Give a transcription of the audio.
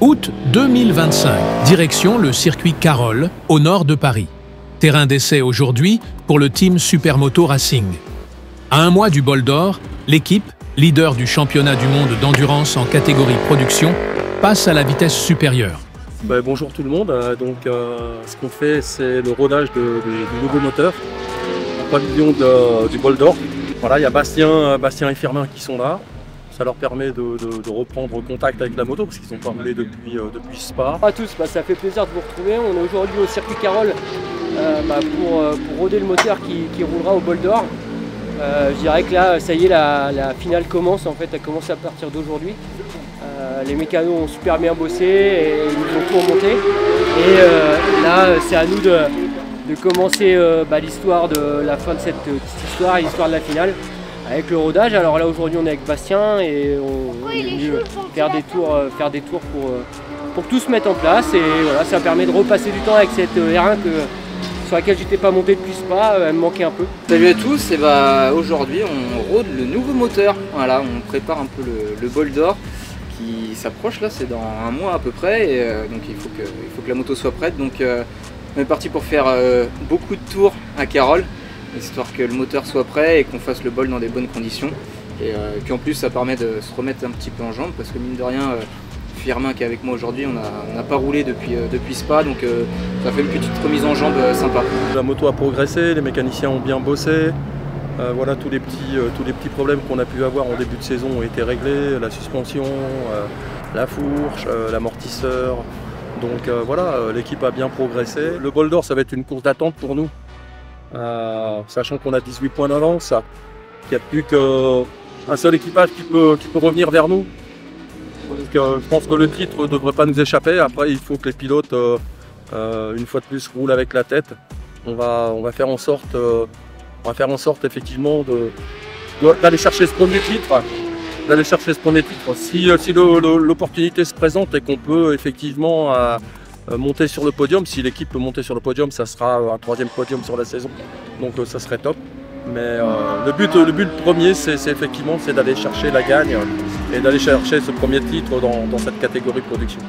Août 2025, direction le circuit Carole, au nord de Paris. Terrain d'essai aujourd'hui pour le team Supermoto Racing. À un mois du bol d'or, l'équipe, leader du championnat du monde d'endurance en catégorie production, passe à la vitesse supérieure. Bonjour tout le monde, ce qu'on fait c'est le rodage du nouveau moteur en pavillon du bol d'or. Voilà, il y a Bastien et Firmin qui sont là. Ça leur permet de reprendre contact avec la moto parce qu'ils sont pas roulés depuis Spa. Bonjour à tous, ça fait plaisir de vous retrouver. On est aujourd'hui au circuit Carole pour roder le moteur qui roulera au bol d'or. Je dirais que là, ça y est, la finale commence. En fait, elle commence à partir d'aujourd'hui. Les mécanos ont super bien bossé et ils nous ont tout remonté. Et là, c'est à nous de commencer l'histoire de la fin de cette histoire, l'histoire de la finale. Avec le rodage, alors là aujourd'hui on est avec Bastien et on est venu faire des tours pour tout se mettre en place et voilà, ça permet de repasser du temps avec cette R1 sur laquelle j'étais pas monté depuis Spa, elle me manquait un peu. Salut à tous, et aujourd'hui on rôde le nouveau moteur, voilà, on prépare un peu le bol d'or qui s'approche là, c'est dans un mois à peu près et donc il faut que la moto soit prête, donc on est parti pour faire beaucoup de tours à Carole, histoire que le moteur soit prêt et qu'on fasse le bol dans des bonnes conditions. Et puis en plus ça permet de se remettre un petit peu en jambe parce que mine de rien, Firmin qui est avec moi aujourd'hui, on n'a pas roulé depuis Spa, donc ça fait une petite remise en jambe sympa. La moto a progressé, les mécaniciens ont bien bossé. Voilà, tous les petits problèmes qu'on a pu avoir en début de saison ont été réglés, la suspension, la fourche, l'amortisseur. Donc voilà, l'équipe a bien progressé. Le bol d'or ça va être une course d'attente pour nous. Sachant qu'on a 18 points d'avance, qu'il n'y a plus qu'un seul équipage qui peut revenir vers nous. Donc, je pense que le titre ne devrait pas nous échapper. Après, il faut que les pilotes, une fois de plus, roulent avec la tête. On va faire en sorte effectivement d'aller chercher ce premier titre. Si l'opportunité se présente et qu'on peut effectivement monter sur le podium, si l'équipe peut monter sur le podium, ça sera un 3e podium sur la saison, donc ça serait top. Mais le but premier, c'est effectivement d'aller chercher la gagne et d'aller chercher ce premier titre dans cette catégorie production.